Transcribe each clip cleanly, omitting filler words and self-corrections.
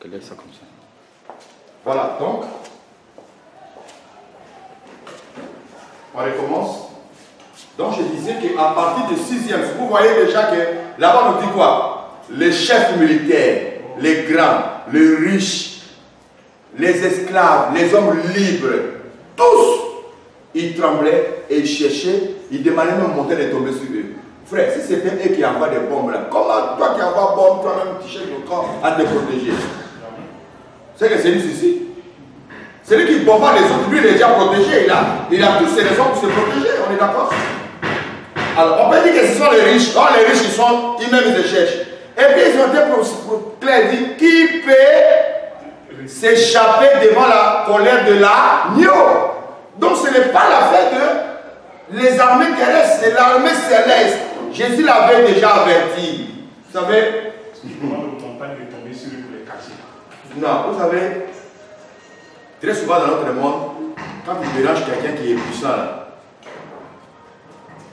Ok, laisse ça comme ça. Voilà, donc, on recommence. Donc je disais qu'à partir du 6e, vous voyez déjà que là-bas on dit quoi? Les chefs militaires, les grands, les riches, les esclaves, les hommes libres, tous, ils tremblaient et ils cherchaient, ils demandaient même de monter et tomber sur eux. Frère, si c'était eux qui envoient des bombes là, comment toi qui envoies bombes, toi-même tu cherches le camp à te protéger? C'est que c'est lui ici. C'est lui qui bombarde les autres, lui il est déjà protégé, il a toutes ses raisons pour se protéger, on est d'accord? Alors on peut dire que ce sont les riches, or les riches ils-mêmes ils se cherchent. Et puis ils ont été clairs, dit qui peut s'échapper devant la colère de l'agneau. Donc ce n'est pas l'affaire de les armées terrestres, c'est l'armée céleste. Jésus l'avait déjà averti. Vous savez? Excusez-moi, le campagne de tomber sur eux pour les casser. Non, vous savez, très souvent dans notre monde, quand tu mélanges quelqu'un qui est puissant là,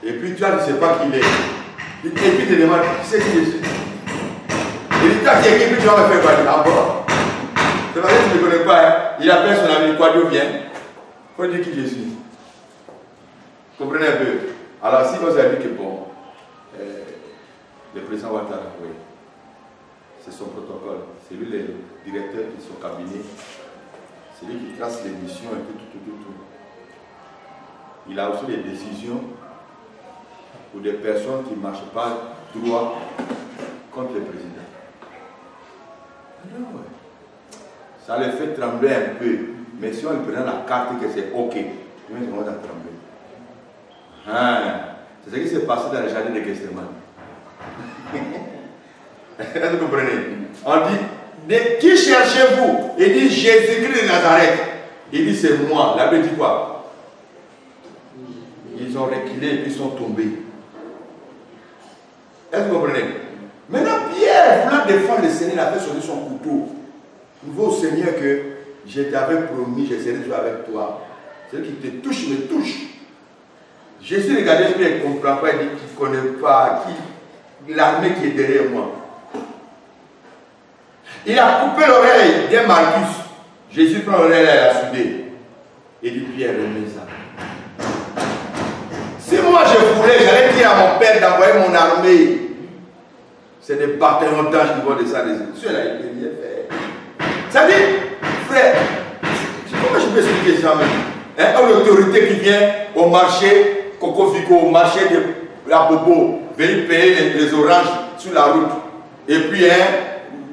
et puis toi tu ne sais pas qui il est, et puis tu te demandes qui c'est qui je suis. Et puis toi qui es qui, puis tu vas me faire quoi? Ah bon? C'est vrai que tu ne me connais pas, hein? Il appelle son ami, quoi Dieu vient. Il faut dire qui je suis. Comprenez un peu. Alors si vous avez dit que bon, le président Ouattara, oui, c'est son protocole, c'est lui le directeur de son cabinet, c'est lui qui trace les missions et tout. Il a aussi des décisions pour des personnes qui ne marchent pas droit contre le président. Non, ouais. Ça les fait trembler un peu, mais si on lui prenait la carte que c'est ok, ils vont trembler. C'est ce qui s'est passé dans le jardin de Gethsemane. Est-ce que vous comprenez? On dit, qui cherchez-vous? Il dit Jésus-Christ de Nazareth. Il dit c'est moi. La Bible dit quoi? Ils ont reculé et puis ils sont tombés. Est-ce que vous comprenez? Maintenant Pierre, voulant défendre le Seigneur, il a fait sonner son couteau. Il va au Seigneur que je t'avais promis, je serai toujours avec toi. Celui qui te touche, me touche. Jésus regardait, il ne comprend pas, il dit qu'il ne connaît pas l'armée qui est derrière moi. Il a coupé l'oreille d'un Marcus. Jésus prend l'oreille et l'a soudée. Il dit Pierre, remets ça. Si moi je voulais, j'allais dire à mon père d'envoyer mon armée. C'est des bataillons d'anges qui vont descendre. Celui-là, il peut rien faire. Ça dit, frère, comment je peux expliquer ça même? Une autorité qui vient au marché, Coco Vico, au marché de la Bobo, venir payer les oranges sur la route. Et puis,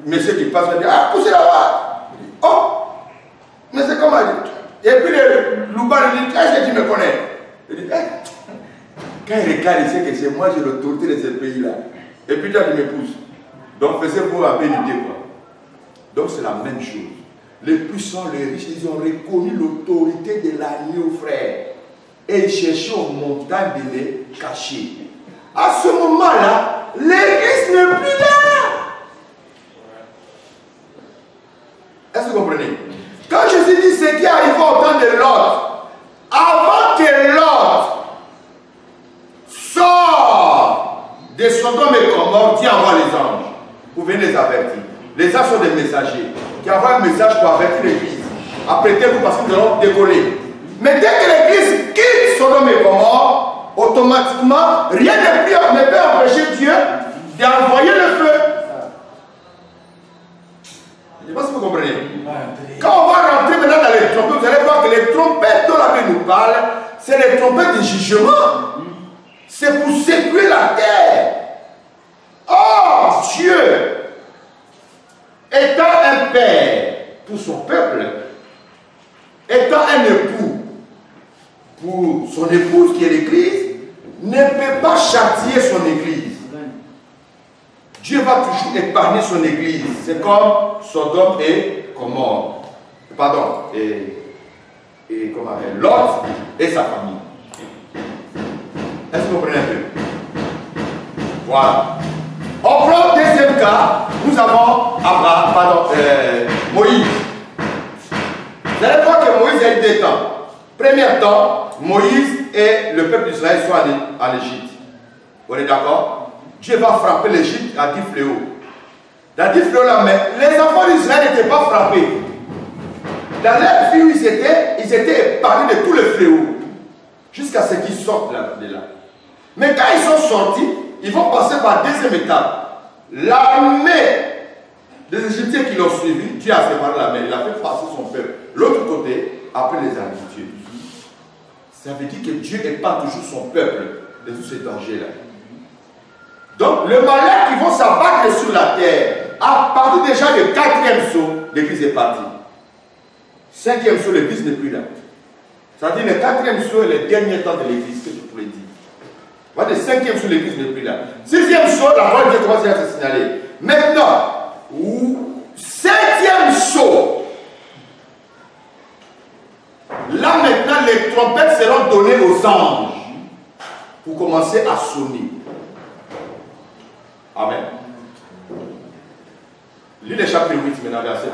monsieur qui passe, il dit, ah, poussez là-bas. Oh, mais c'est comment il dit. Et puis, le louban lui dit, est-ce que tu me connais? Il dit, quand il regarde, il sait que c'est moi, j'ai l'autorité de ce pays-là. Et puis, toi, tu m'épouses. Donc, faisez-vous un peu l'idée, quoi. Donc, c'est la même chose. Les puissants, les riches, ils ont reconnu l'autorité de l'agneau, frère. Et ils cherchaient aux montagnes de les cacher. À ce moment-là, l'église n'est plus là. Est-ce que vous comprenez? Quand Jésus dit ce qui arrive au temps de Lot, avant que Lot sorte de Sodome et Gomorrhe, Dieu envoie les anges pour venir les avertir. Les anges sont des messagers qui envoient un message pour avertir l'église. Apprêtez-vous parce que nous allons décoller. Mais dès que l'église quitte Sodome et Gomorrhe, automatiquement, rien ne peut empêcher Dieu d'envoyer le feu. Je ne sais pas si vous comprenez. Quand on va rentrer maintenant dans les trompettes, vous allez voir que les trompettes dont la Bible nous parle, c'est les trompettes du jugement. C'est pour secouer la terre. Oh, Dieu, étant un père pour son peuple, étant un époux pour son épouse qui est l'église, ne peut pas châtier son église. Dieu va toujours épargner son église. C'est comme Sodome et Gomorrhe. Pardon, et comment, Lot et sa famille. Est-ce que vous comprenez un peu? Voilà. On prend le deuxième cas, nous avons Moïse. Vous allez voir que Moïse a eu deux temps. Premier temps, Moïse et le peuple d'Israël sont en Égypte. On est d'accord? Dieu va frapper l'Égypte à 10 fléaux. Il a dit fléau là, mais les enfants d'Israël n'étaient pas frappés. Dans leur vie où ils étaient épargnés de tous les fléaux. Jusqu'à ce qu'ils sortent de là. Mais quand ils sont sortis, ils vont passer par la deuxième étape. L'armée des Égyptiens qui l'ont suivi, Dieu a séparé la mer, il a fait passer son peuple. L'autre côté, après les habitués. Ça veut dire que Dieu épare toujours son peuple de tous ces dangers-là. Donc, le malheur qui vont s'abattre sur la terre, à partir déjà du 4e saut, l'église est partie. 5e saut, l'église n'est plus là. C'est-à-dire le 4e saut est le dernier temps de l'église, que je pourrais dire. Voilà, le 5e saut, l'église n'est plus là. 6e saut, la parole de Dieu commence à se signaler. Maintenant, 7e saut. Là maintenant, les trompettes seront données aux anges pour commencer à sonner. Amen. Lis le chapitre 8 maintenant, verset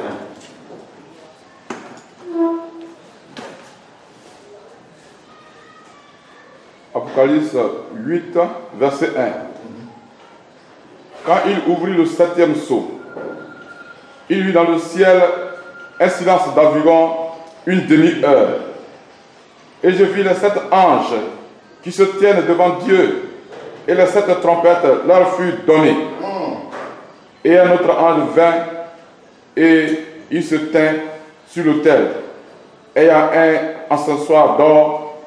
1. Apocalypse 8, verset 1. Quand il ouvrit le 7e sceau, il eut dans le ciel un silence d'environ une demi-heure. Et je vis les 7 anges qui se tiennent devant Dieu, et les 7 trompettes leur furent données. Et un autre ange vint, et il se tint sur l'autel. Ayant un encensoir d'or,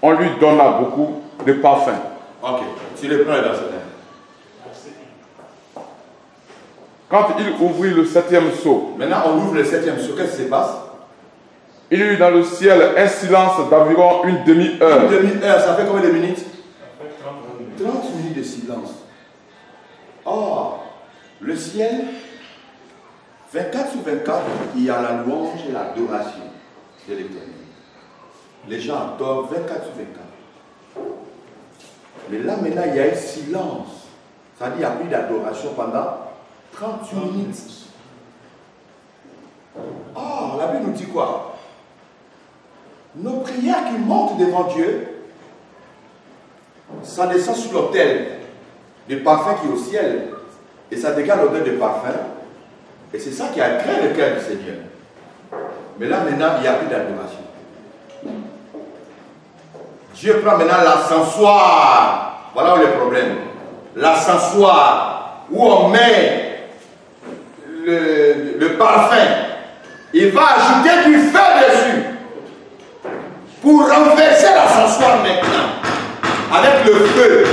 on lui donna beaucoup de parfums. Ok, tu reprends le verset 1. Quand il ouvrit le 7e sceau, maintenant on ouvre le 7e sceau, qu'est-ce qui se passe? Il y eut dans le ciel un silence d'environ une demi-heure. Une demi-heure, ça fait combien de minutes? 30 minutes de silence. Or, le ciel, 24 sur 24, il y a la louange et l'adoration de l'Éternel. Les gens adorent 24 sur 24. Mais là, maintenant, il y a un silence. C'est-à-dire qu'il n'y a plus d'adoration pendant 30 minutes. Or, la Bible nous dit quoi? Nos prières qui montent devant Dieu, ça descend sur l'autel du parfum qui est au ciel. Et ça dégage l'odeur de parfum. Et c'est ça qui a créé le cœur du Seigneur. Mais là, maintenant, il n'y a plus d'adoration. Dieu prend maintenant l'ascensoir. Voilà où est le problème. L'ascensoir, où on met le parfum. Il va ajouter du feu dessus. Pour renverser l'ascensoir maintenant. Avec le feu.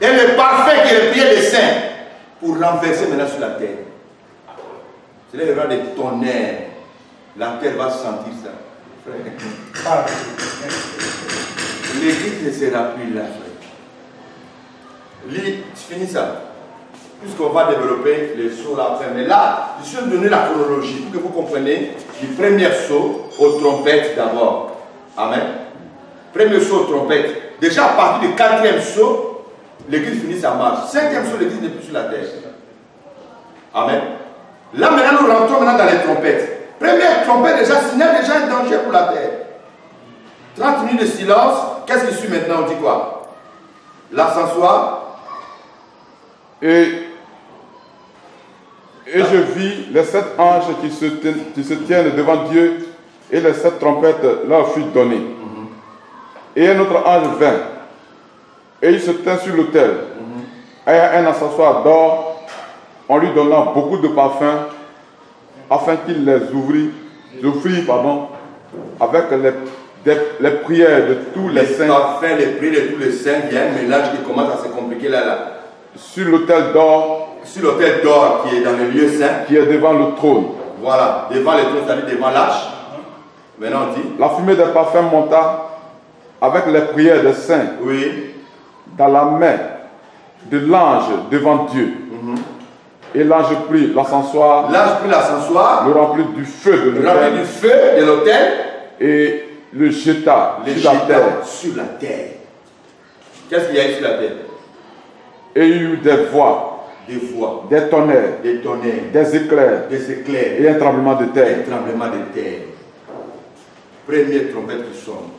Et le parfum qui est le prière des saints. Pour renverser maintenant sur la terre. C'est là le rang des tonnerres. La terre va sentir ça. Frère. L'église ne sera plus là, frère. Lis, je finis ça. Puisqu'on va développer les sauts là après. Mais là, je suis donné la chronologie pour que vous compreniez du premier saut aux trompettes d'abord. Amen. Premier saut aux trompettes. Déjà à partir du 4e saut, l'église finit sa marche. 5e saut, l'église n'est plus sur la terre. Amen. Là maintenant, nous rentrons maintenant dans les trompettes. Première trompette déjà signale déjà un danger pour la terre. 30 minutes de silence. Qu'est-ce qui suit maintenant? On dit quoi? L'ascensoir. Et je vis les 7 anges qui se tiennent devant Dieu, et les 7 trompettes leur furent données. Et un autre ange vint, et il se tint sur l'autel, ayant un encensoir d'or, en lui donnant beaucoup de parfums, afin qu'il les offrit avec les prières de tous les saints. Parfums, les prières de tous les saints, il y a un mélange qui commence à se compliquer là. Sur l'autel d'or, sur l'autel d'or qui est dans le lieu saint, qui est devant le trône. Voilà, devant le trône, c'est-à-dire devant l'arche. Maintenant on dit. La fumée des parfums monta avec les prières des saints. Oui. Dans la main de l'ange devant Dieu. Et l'ange prit l'ascensoir. L'ange prit l'ascensoir. Le remplit du feu de l'autel. Le remplit du feu de l'autel. Et le jeta sur la terre. Sur la terre. Qu'est-ce qu'il y a sur la terre? Et il y eut des voix. Des voix. Des tonnerres. Des tonnerres. Des éclairs. Des éclairs. Et un tremblement de terre. Un tremblement de terre. Première trompette qui sonne.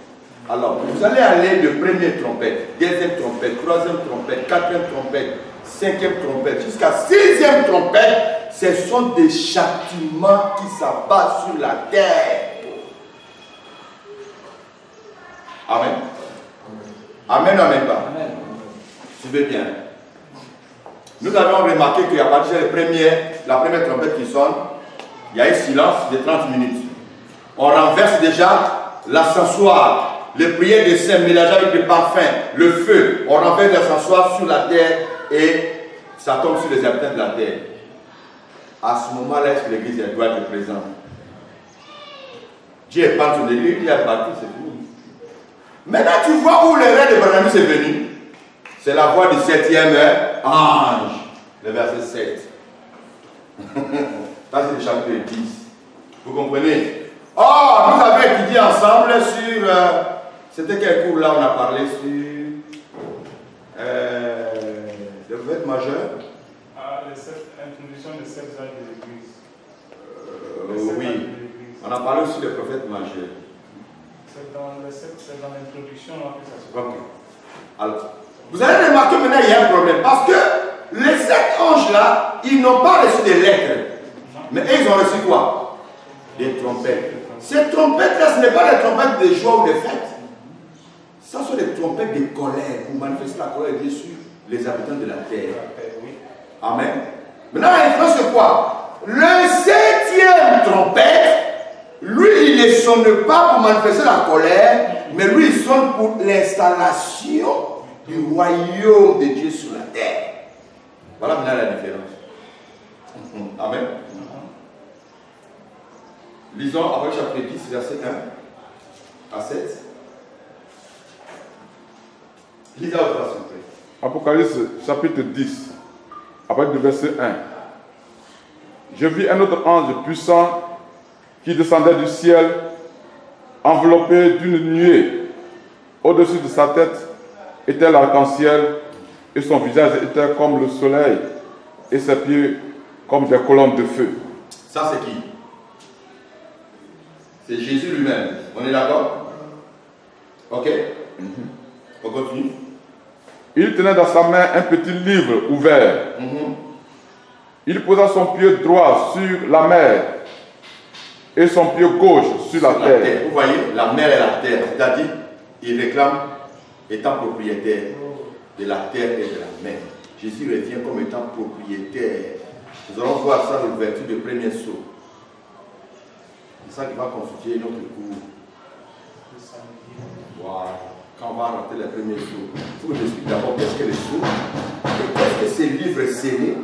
Alors, vous allez aller de première trompette, deuxième trompette, troisième trompette, quatrième trompette, 5e trompette jusqu'à 6e trompette, ce sont des châtiments qui s'abattent sur la terre. Amen. Amen, amen pas. Suivez bien. Nous avons remarqué qu'à partir de la première trompette qui sonne, il y a un silence de 30 minutes. On renverse déjà l'ascensoir, les prières des saints mélangées avec le parfum, le feu. On renverse l'ascensoir sur la terre et ça tombe sur les habitants de la terre. À ce moment-là, est-ce que l'église doit être présente? Dieu est pas son église, il est parti, c'est fini. Maintenant, tu vois où le rêve de Barnabas est venu. C'est la voix du 7e ange, le verset 7. Ça, c'est le chapitre 10. Vous comprenez? Oh, nous avons étudié ensemble sur... c'était quel cours là on a parlé sur... le prophète majeur. L'introduction des 7 âges de l'Église. Oui, on a parlé aussi des prophètes majeurs. C'est dans l'introduction que ça se passe. Ok. Alors, vous allez remarquer maintenant il y a un problème. Parce que les 7 anges-là, ils n'ont pas reçu des lettres. Mais ils ont reçu quoi? Des trompettes. Ces trompettes-là, ce n'est pas des trompettes de joie ou de fête. Ce sont des trompettes de colère pour manifester la colère de Dieu sur les habitants de la terre. Amen. Maintenant, la différence c'est quoi? Le 7e trompette, lui, il ne sonne pas pour manifester la colère, mais lui, il sonne pour l'installation du royaume de Dieu sur la terre. Voilà maintenant la différence. Amen. Lisons après chapitre 10, verset 1 à 7. Lisez votre s'il vous plaît. Apocalypse chapitre 10, après le verset 1. Je vis un autre ange puissant qui descendait du ciel, enveloppé d'une nuée. Au-dessus de sa tête était l'arc-en-ciel, et son visage était comme le soleil, et ses pieds comme des colonnes de feu. Ça c'est qui? C'est Jésus lui-même. On est d'accord? Ok? On continue. Il tenait dans sa main un petit livre ouvert. Il posa son pied droit sur la mer et son pied gauche sur la terre. Vous voyez, la mer et la terre. C'est-à-dire, il réclame étant propriétaire de la terre et de la mer. Jésus revient comme étant propriétaire. Nous allons voir ça dans l'ouverture du premier saut. C'est ça qui va constituer notre cours. Voilà. Quand on va rentrer le premier saut, il faut que je explique d'abord qu'est-ce que le saut et qu'est-ce que c'est livre scellé.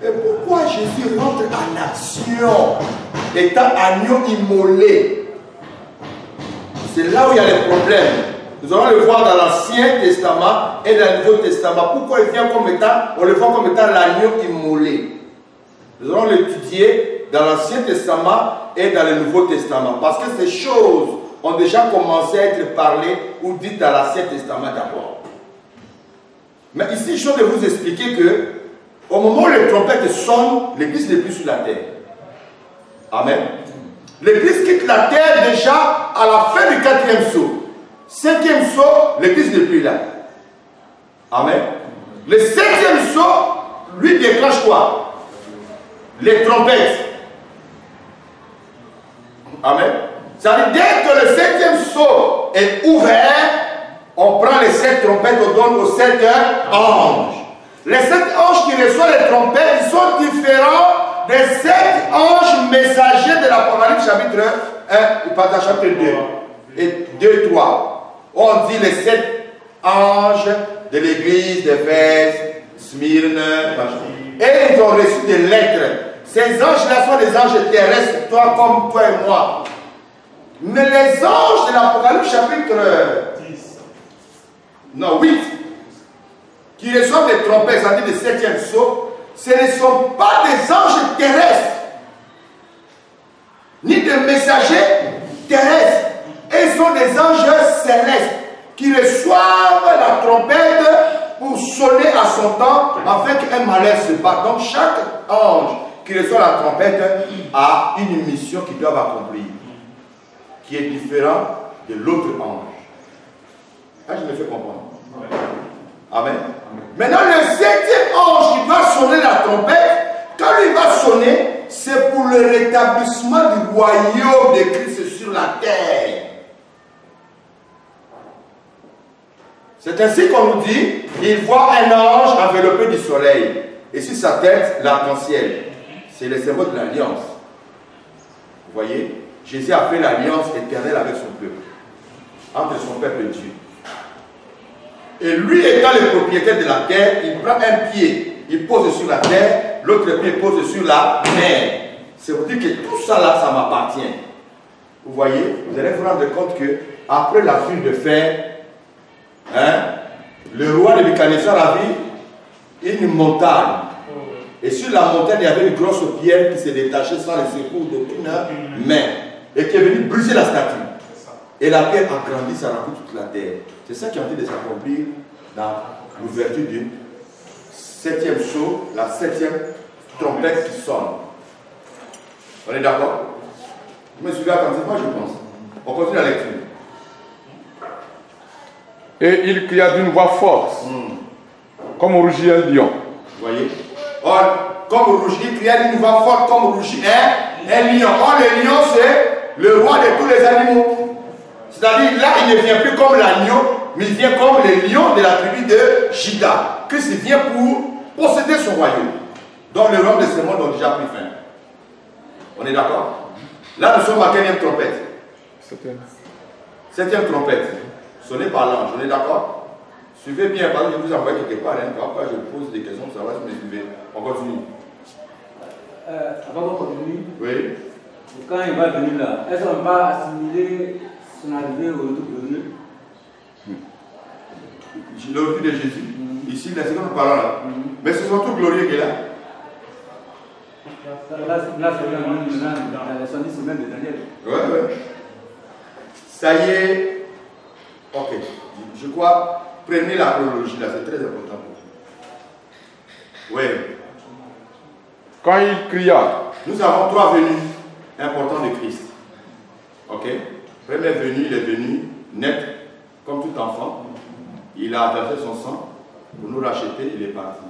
Et pourquoi Jésus rentre en action étant agneau immolé? C'est là où il y a les problèmes. Nous allons le voir dans l'Ancien Testament et dans le Nouveau Testament. Pourquoi il vient comme étant, on le voit comme étant l'agneau immolé? Nous allons l'étudier dans l'Ancien Testament et dans le Nouveau Testament. Parce que ces choses ont déjà commencé à être parlées ou dites dans l'Ancien Testament d'abord. Mais ici, je vais vous expliquer que au moment où les trompettes sonnent, l'église n'est plus sur la terre. Amen. L'église quitte la terre déjà à la fin du 4e saut. 5e saut, l'église n'est plus là. Amen. Le 7e saut, lui déclenche quoi? Les trompettes. Amen. C'est-à-dire, dès que le 7e saut est ouvert, on prend les 7 trompettes, on donne aux 7 anges. Les 7 anges qui reçoivent les trompettes, ils sont différents des 7 anges messagers de l'Apocalypse chapitre 1, pas dans chapitre 2 et 2, 3. On dit les 7 anges de l'église d'Éphèse, Smyrne, et ils ont reçu des lettres. Ces anges-là sont des anges terrestres, toi comme toi et moi. Mais les anges de l'Apocalypse chapitre 10, non, 8, qui reçoivent des trompettes, c'est-à-dire des 7e sauts, ce ne sont pas des anges terrestres, ni des messagers terrestres. Ils sont des anges célestes qui reçoivent la trompette pour sonner à son temps afin qu'un malheur se passe. Donc chaque ange qui reçoit la trompette a une mission qu'ils doivent accomplir, qui est différente de l'autre ange. Ah, je me fais comprendre. Amen. Maintenant, le septième ange qui va sonner la trompette, quand il va sonner, c'est pour le rétablissement du royaume de Christ sur la terre. C'est ainsi qu'on nous dit, il voit un ange enveloppé du soleil. Et sur sa tête, l'arc-en-ciel. C'est le symbole de l'alliance. Vous voyez, Jésus a fait l'alliance éternelle avec son peuple. Entre son peuple et Dieu. Et lui étant le propriétaire de la terre, il prend un pied, il pose sur la terre, l'autre pied pose sur la mer. C'est pour dire que tout ça là, ça m'appartient. Vous voyez, vous allez vous rendre compte que après la fuite de fer, le roi de Nebuchadnezzar a vu une montagne. Et sur la montagne, il y avait une grosse pierre qui s'est détachée sans le secours d'aucune main. Et qui est venue briser la statue. Et la pierre a grandi, ça a rempli toute la terre. C'est ça qui est en train de s'accomplir dans l'ouverture du septième sceau, la septième trompette qui sonne. On est d'accord? Vous me suivez attentivement, je pense. On continue la lecture. Et il cria d'une voix forte, comme rugit un lion. Vous voyez? Or, comme rugit, il cria d'une voix forte, comme rugit un lion. Or, le lion, c'est le roi de tous les animaux. C'est-à-dire, là, il ne vient plus comme l'agneau, mais il vient comme le lion de la tribu de Juda. Christ vient pour posséder son royaume. Donc, le royaume de ce monde a déjà pris fin. On est d'accord? Là, nous sommes à quelle trompette? Septième trompette. Sonnée par l'ange. On est d'accord? Suivez bien, parce que je vous envoie quelque part. Après, je vous pose des questions pour savoir si vous me suivez. On continue. Avant qu'on continue, oui. Quand il va venir là, est-ce qu'on va assimiler son arrivée au retour de Dieu? Le retour de Jésus. Ici, là, c'est comme nous parlons là. Mais c'est son tout glorieux qui est là. Là, c'est son semaine de Daniel. Ouais. Ça y est. Ok. Je crois, prenez la chronologie là, c'est très important pour vous. Oui. Quand il cria, nous avons trois venues importantes de Christ. Ok. Première venue, il est venu net, comme tout enfant. Il a versé son sang pour nous racheter, il est parti.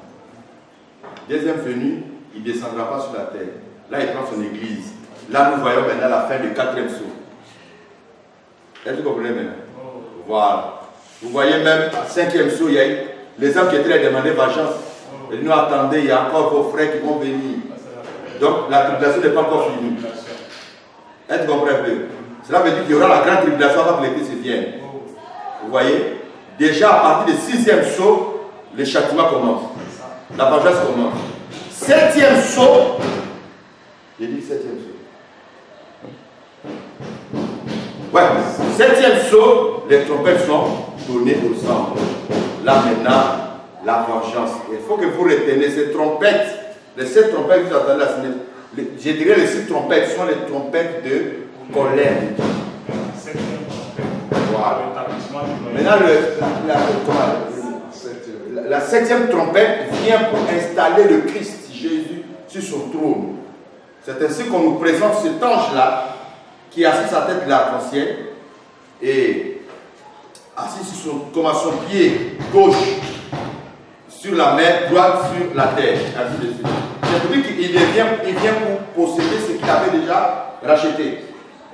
Deuxième venue, il ne descendra pas sur la terre. Là, il prend son église. Là, nous voyons maintenant la fin du quatrième saut. Est-ce que vous comprenez maintenant? Voilà. Vous voyez même, à cinquième saut, il y a les hommes qui étaient là demander vengeance. Et nous attendez, il y a encore vos frères qui vont venir. Donc, la tribulation n'est pas encore finie. Est-ce que vous comprenez un peu? Cela veut dire qu'il y aura la grande tribulation avant que l'Église vienne. Vous voyez? Déjà, à partir du sixième saut, le châtiment commence. La vengeance commence. Septième saut. J'ai dit septième saut. Ouais, septième saut, les trompettes sont données aux anges. Là maintenant, la vengeance. Il faut que vous reteniez ces trompettes. Les sept trompettes que vous entendez là, je dirais les sept trompettes sont les trompettes de colère. Voilà. Maintenant, la septième trompette vient pour installer le Christ Jésus sur son trône. C'est ainsi qu'on nous présente cet ange-là qui est assis sa tête de l'arc-en-ciel et assis comme à son pied gauche sur la mer, droite sur la terre. Ainsi de suite. C'est pour dire qu'il vient pour posséder ce qu'il avait déjà racheté.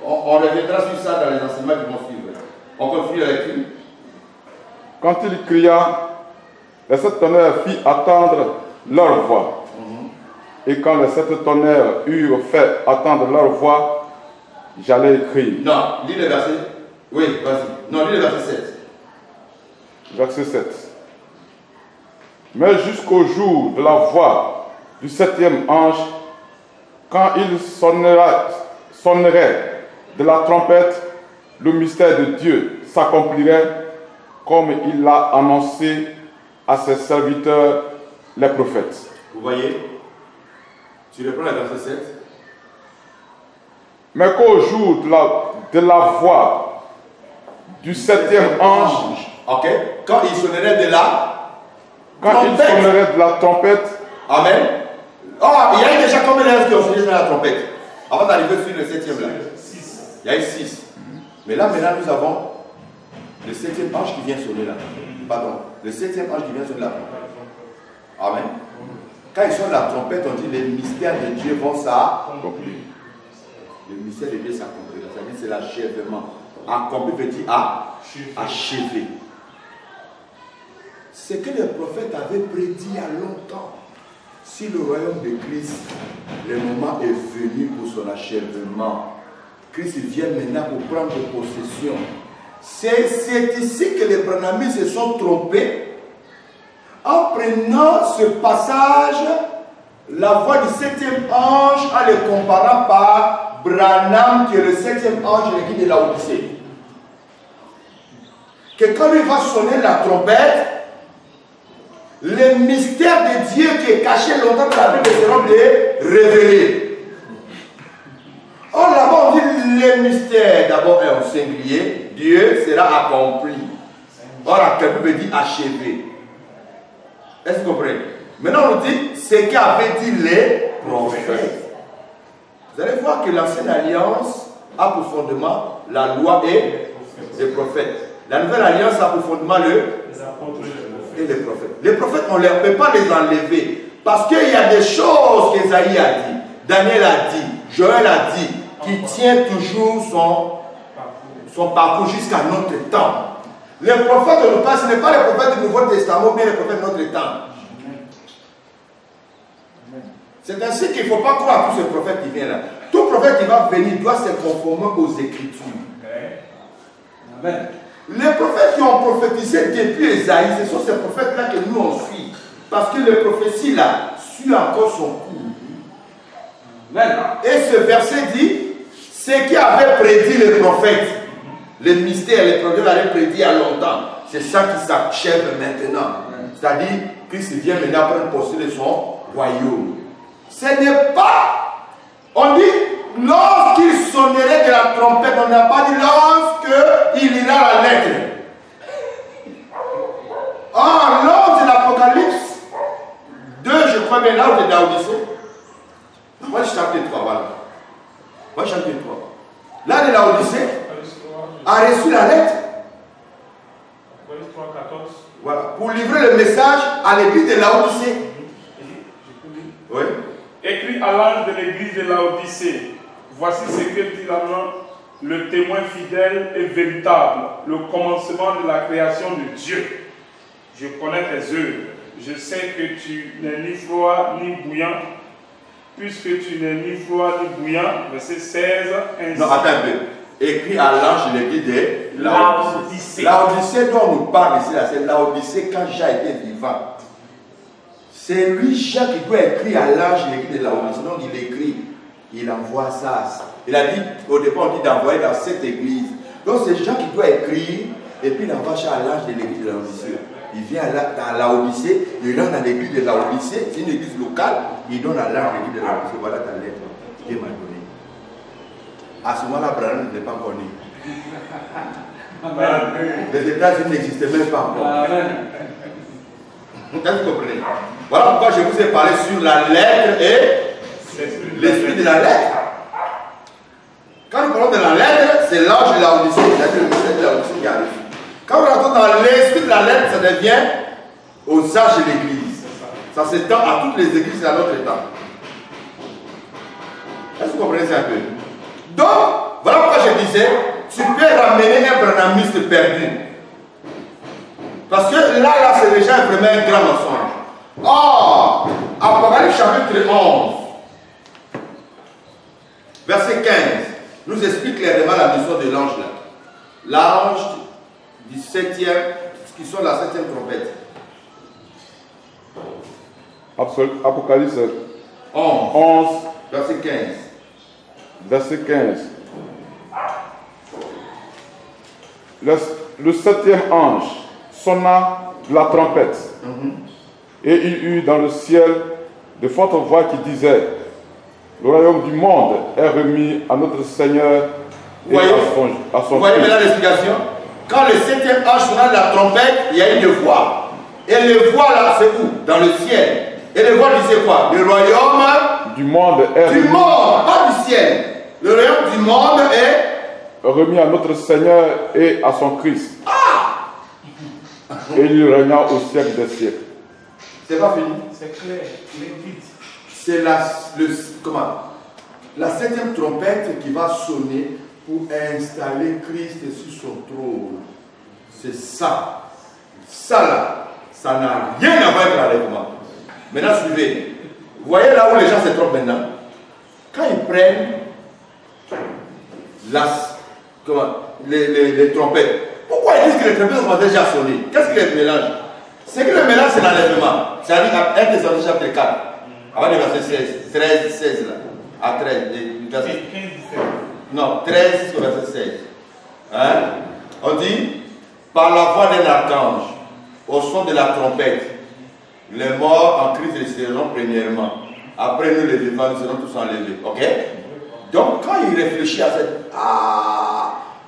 On reviendra sur ça dans les enseignements qui vont suivre. On continue la lecture. Quand il cria, les sept tonnerres firent attendre leur voix. Et quand les sept tonnerres eurent fait attendre leur voix, j'allais écrire. Non, lis le verset. Oui, vas-y. Non, lis le verset 7. Verset 7. Mais jusqu'au jour de la voix du septième ange, quand il sonnerait de la trompette, le mystère de Dieu s'accomplirait comme il l'a annoncé à ses serviteurs, les prophètes. Vous voyez? Tu reprends le verset 7. Mais qu'au jour de la voix du septième ange, ok, quand il sonnerait de la quand trompette. il sonnerait de la trompette, amen. Oh, il y a eu déjà combien d'anges qui ont sonné de la trompette avant d'arriver sur le septième là? 6. Il y a eu 6. Mais là, maintenant, nous avons le septième ange qui vient sonner là. pardon, le septième ange qui vient sonner la trompette. Amen. Quand ils sonne la trompette, on dit les mystères de Dieu vont s'accomplir. Le mystère de Dieu s'accomplit. C'est-à-dire c'est l'achèvement. Accompli veut dire achever. Ce que les prophètes avaient prédit il y a longtemps. Si le royaume de Christ, le moment est venu pour son achèvement. Christ vient maintenant pour prendre possession. C'est ici que les Branhamites se sont trompés. En prenant ce passage, la voix du septième ange, en le comparant par Branham, qui est le septième ange de l'église de Laodicée. Que quand il va sonner la trompette, les mystères de Dieu qui est caché longtemps dans la Bible seront révélés. Or là-bas on dit les mystères, d'abord est au singulier, Dieu sera accompli. Or la Bible veut dire achevé. Est-ce que vous comprenez? Maintenant on nous dit ce qu'avaient dit les prophètes. Vous allez voir que l'ancienne alliance a pour fondement la loi et les prophètes. La nouvelle alliance a pour fondement les apôtres et les prophètes. Les prophètes, on ne peut pas les enlever. Parce qu'il y a des choses qu'Ésaïe a dit, Daniel a dit, Joël a dit, qui tient toujours son parcours jusqu'à notre temps. Les prophètes de nous parlent, ce n'est pas les prophètes du Nouveau Testament, mais les prophètes de notre temps. C'est ainsi qu'il ne faut pas croire à tous ces prophètes qui viennent là. Tout prophète qui va venir doit se conformer aux Écritures. Amen. Les prophètes qui ont prophétisé depuis Ésaïe, ce sont ces prophètes-là que nous on suit. Parce que les prophéties là suivent encore son cours. Et ce verset dit, ce qui avait prédit les prophètes, les mystères, les prophètes avaient prédit il y a longtemps, c'est ça qui s'achève maintenant. C'est-à-dire, Christ vient maintenant prendre possession de son royaume. Ce n'est pas, on dit, lorsqu'il sonnerait de la trompette, on n'a pas dit lorsqu'il lira la lettre. Or, lors de l'Apocalypse 2, je crois bien, là où c'est Laodicée. Moi, je chapitre 3, voilà. Moi, chapitre 3. Là, de Laodicée a reçu la lettre. Voilà, pour livrer le message à l'église de Laodicée. Oui. Écrit à l'ange de l'église de Laodicée, voici ce que dit l'ange, le témoin fidèle et véritable, le commencement de la création de Dieu. Je connais tes œuvres, je sais que tu n'es ni froid ni bouillant, puisque tu n'es ni froid ni bouillant. Verset 16, ainsi. Non, attends un peu. Écrit à l'ange de l'église de Laodicée. Laodicée dont on nous parle ici, c'est Laodicée quand Jean était vivant. C'est lui, Jean, qui doit écrire à l'ange de l'église de Laodicée. Donc il écrit, il envoie ça. Il a dit, au départ, on dit d'envoyer dans cette église. Donc c'est Jean qui doit écrire, et puis il envoie ça à l'ange de l'église de Laodicée. Il vient dans Laodicée, il donne à l'église de Laodicée, c'est une église locale, il donne à l'ange de l'église de Laodicée. Voilà ta lettre, Dieu m'a donné. À ce moment-là, Branham n'était pas connu. Les États-Unis n'existaient même pas encore. Vous comprenez? Voilà pourquoi je vous ai parlé sur la lettre et l'esprit de la lettre. Quand nous parlons de la lettre, c'est l'ange de Laodicée, c'est-à-dire le mystère de Laodicée qui arrive. Quand on rentre dans l'esprit de la lettre, ça devient aux âges de l'église. Ça s'étend à toutes les églises à notre temps. Est-ce que vous comprenez ça un peu? Donc, voilà pourquoi je disais, tu peux ramener un branhamiste perdu. Parce que là c'est déjà vraiment un grand mensonge. Or, Apocalypse chapitre 11, verset 15, nous explique clairement la mission de l'ange là. L'ange du 7e, qui sont la 7e trompette. Apocalypse 11, verset 15. Verset 15. Le 7e ange sonna de la trompette. Et il eut dans le ciel de fortes voix qui disaient: le royaume du monde est remis à notre Seigneur et à son Vous voyez maintenant l'explication? Quand le 7e ange sonna de la trompette, il y a une voix. Et les voix là, c'est où? Dans le ciel. Et les voix disaient quoi? Le royaume du monde est du monde, pas du ciel. Le royaume du monde est remis à notre Seigneur et à son Christ. Ah! Et il régna au siècle des siècles. C'est pas fini. C'est clair, il est vite. C'est la 7e trompette qui va sonner pour installer Christ sur son trône. C'est ça. Ça là, ça n'a rien à voir avec l'enlèvement. Maintenant, suivez. Vous voyez là où les gens se trompent maintenant? Quand ils prennent les trompettes, pourquoi ils disent que les trompettes ont déjà sonné? Qu'est-ce qui les mélange? C'est que le mélange, c'est l'enlèvement. C'est-à-dire qu'à 1 Thessaloniciens chapitre 4, avant le verset 16, 13, 16 là, à 13, verset, non, 13 jusqu'au verset 16. Hein? On dit, par la voix d'un archange, au son de la trompette, les morts en Christ resteront premièrement. Après nous, les vivants, nous serons tous enlevés. Ok? Donc, quand il réfléchit à cette...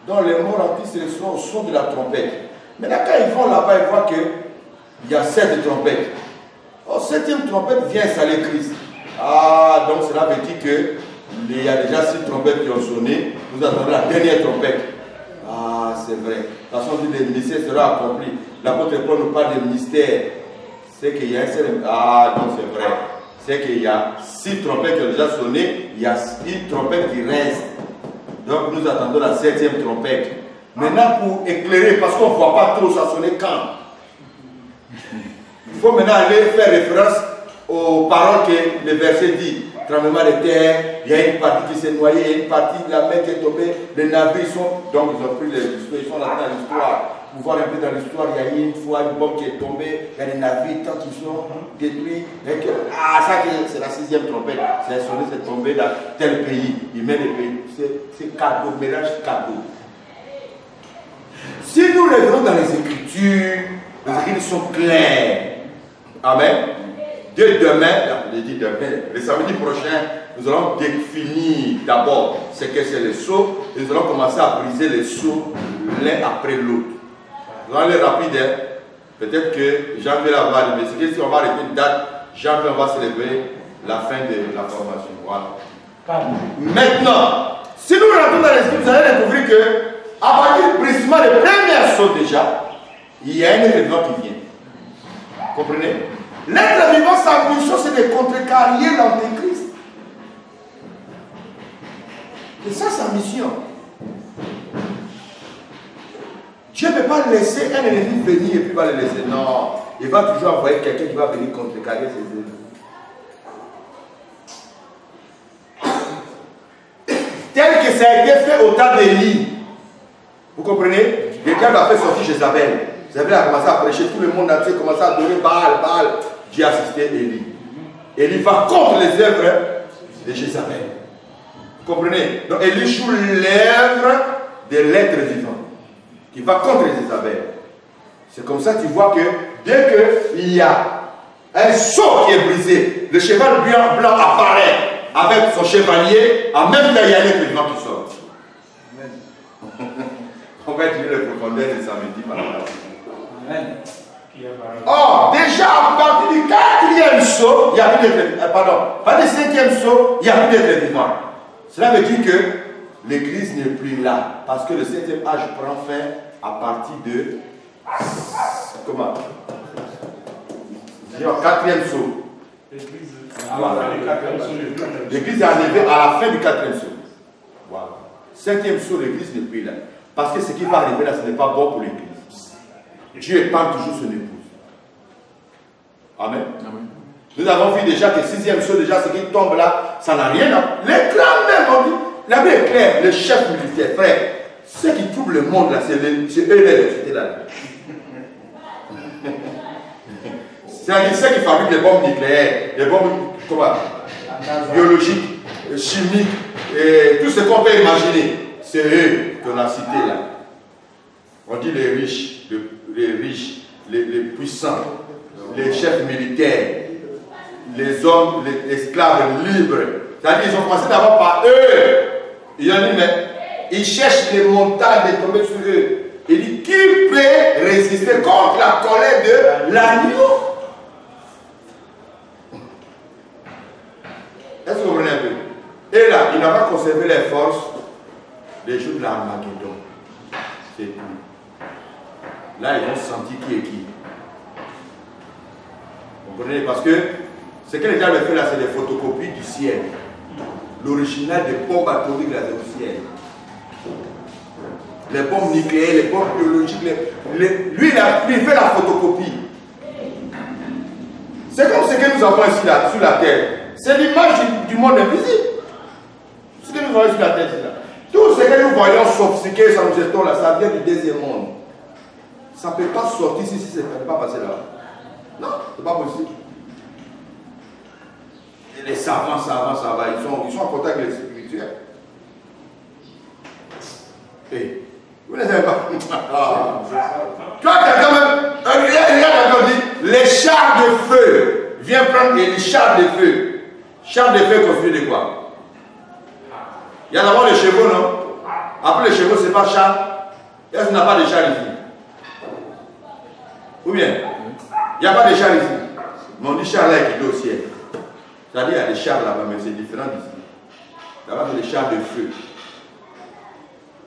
donc les morts en Christ resteront au son de la trompette. Maintenant, quand ils vont là-bas, ils voient qu'il y a 7 trompettes. Au 7e trompette vient installer Christ. Donc cela veut dire qu'il y a déjà 6 trompettes qui ont sonné. Nous attendons la dernière trompette. C'est vrai. De toute façon, on dit que le ministère sera accompli. L'apôtre Paul nous parle de mystère. C'est qu'il y a un seul... non, c'est vrai. C'est qu'il y a 6 trompettes qui ont déjà sonné. Il y a 1 trompette qui reste. Donc nous attendons la 7e trompette. Maintenant, pour éclairer, parce qu'on ne voit pas trop ça sonner quand. Il faut maintenant aller faire référence aux paroles que le verset dit. Tremblement de terre, il y a une partie qui s'est noyée, il y a une partie de la mer qui est tombée, les navires sont... Donc ils ont pris ils sont là dans l'histoire. Pour voir un peu dans l'histoire, il y a eu une fois une bombe qui est tombée, il y a des navires, quand ils sont détruits, et que, ça c'est la 6e trompette, c'est sonné, c'est tombé dans tel pays, il met les pays, c'est cadeau, mélange cadeau. Si nous revenons dans les Écritures sont clairs. Amen. Dès demain, je dis demain, le samedi prochain, nous allons définir d'abord ce que c'est le sceau et nous allons commencer à briser les sceaux l'un après l'autre. Nous allons aller rapide, hein. Peut-être que janvier là va arriver. C'est que si on va arrêter une date, janvier on va célébrer la fin de la formation. Voilà. Maintenant, si nous rentrons dans l'esprit, vous allez découvrir que à partir du brisement des premiers sauts déjà, il y a un événement qui vient. Comprenez? L'être vivant, sa mission, c'est de contrecarrer l'antéchrist. Et ça, sa mission. Dieu ne peut pas laisser un ennemi venir et puis va le laisser. Non, il va toujours envoyer quelqu'un qui va venir contrecarrer ses ennemis. Tel que ça a été fait au temps d'Élie. Vous comprenez? Quelqu'un va faire sortir Jézabel. Jézabel a commencé à prêcher, tout le monde entier a commencé à adorer Baal. J'ai assisté Élie. Élie va contre les œuvres de Jézabel. Vous comprenez? Donc Élie joue l'œuvre de l'être vivant qui va contre Jézabel. C'est comme ça que tu vois que dès qu'il y a un sceau qui est brisé, le cheval blanc apparaît avec son chevalier, en même temps il y a l'être vivant qui sort. On va étudier le profondeur de samedi par la Amen. Or, déjà à partir du 4e saut, il n'y a plus d'être pardon, pas du 5e saut, il n'y a plus d'être vivant. Cela veut dire que l'église n'est plus là. Parce que le 7e âge prend fin à partir de. Comment? 4e saut. L'église est enlevée à la fin du 4e saut. Voilà. 5e saut, l'église n'est plus là. Parce que ce qui va arriver là, ce n'est pas bon pour l'église. Dieu épargne toujours son épouse. Amen. Amen. Nous avons vu déjà que 6e saut, déjà ce qui tombe là, ça n'a rien à. Les clans même, on dit. La Bible est claire, les chefs militaires, frère, ceux qui troublent le monde là, c'est eux l'électricité là. C'est-à-dire ceux qui fabriquent les bombes nucléaires, les bombes comment, biologiques, chimiques, et tout ce qu'on peut imaginer, c'est eux qu'on a cités là. On dit les riches, les puissants, les chefs militaires, les hommes, les esclaves libres. C'est-à-dire qu'ils ont commencé d'abord par eux. Ils ont dit, mais ils cherchent les montagnes de tomber sur eux. Il dit, qui peut résister contre la colère de l'agneau? Est-ce que vous comprenez un peu? Et là, il n'a pas conservé les forces les jours de l'Armageddon. C'est tout. Là, ils vont sentir qui est qui. Vous comprenez? Parce que ce que les gens veulent faire là, c'est des photocopies du ciel. L'original des bombes atomiques là, c'est du ciel. Les bombes nucléaires, les bombes biologiques, lui, il fait la photocopie. C'est comme ce que nous avons ici là, sur la terre. C'est l'image du monde invisible. Ce que nous voyons sur la terre, c'est là. Tout ce que nous voyons sophistiqué, ça nous étonne là, ça vient du deuxième monde. Ça ne peut pas sortir si ça ne peut pas passer là. Non, ce n'est pas possible. Et les savants, ils sont en contact avec les spirituels. Et vous ne savez pas. Tu vois, quelqu'un même, regarde, dit, les chars de feu, viens prendre les chars de feu. Chars de feu construits de quoi? Il y a d'abord les chevaux, non? Après les chevaux, ce n'est pas char. Est-ce qu'il n'y a pas de char ici? Ou bien? Il n'y a pas de char ici. Mais on dit char là qui est au ciel. C'est-à-dire qu'il y a des chars là-bas, mais c'est différent d'ici. Là-bas, c'est des chars de feu.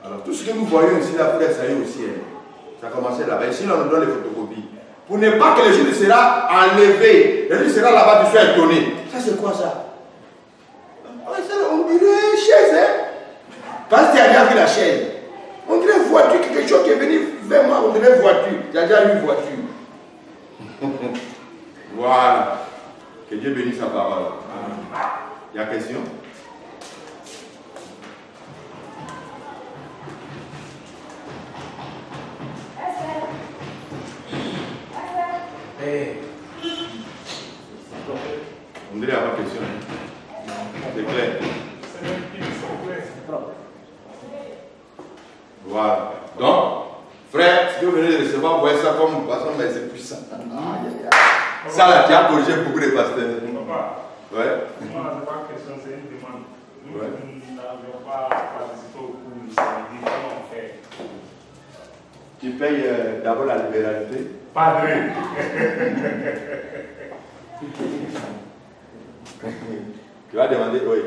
Alors, tout ce que nous voyons ici, là, frère, ça y est au ciel. Ça a commencé là-bas. Ici, là, on nous donne les photocopies. Pour ne pas que le jour sera enlevé, le jour sera là-bas, tu sois étonné. Ça, c'est quoi ça? On dirait chaise, hein? Parce que tu as déjà vu la chaise. On dirait voiture, quelque chose qui est venu vers moi, on dirait voiture. Tu as déjà vu une voiture. Voilà. Que Dieu bénisse sa parole. Il y a question? On dirait qu'il n'y a pas de question. C'est clair. Voilà. Donc, frère, si vous venez de recevoir, vous voyez ça comme une façon, mais c'est puissant. Ça là, tu as corrigé beaucoup de pasteurs. Papa, Ouais. moi, ce n'est pas une question, c'est une demande. Nous n'avions pas participé au cours du samedi. Comment on fait? Tu payes d'abord la libéralité. Padre. Tu vas demander, oui.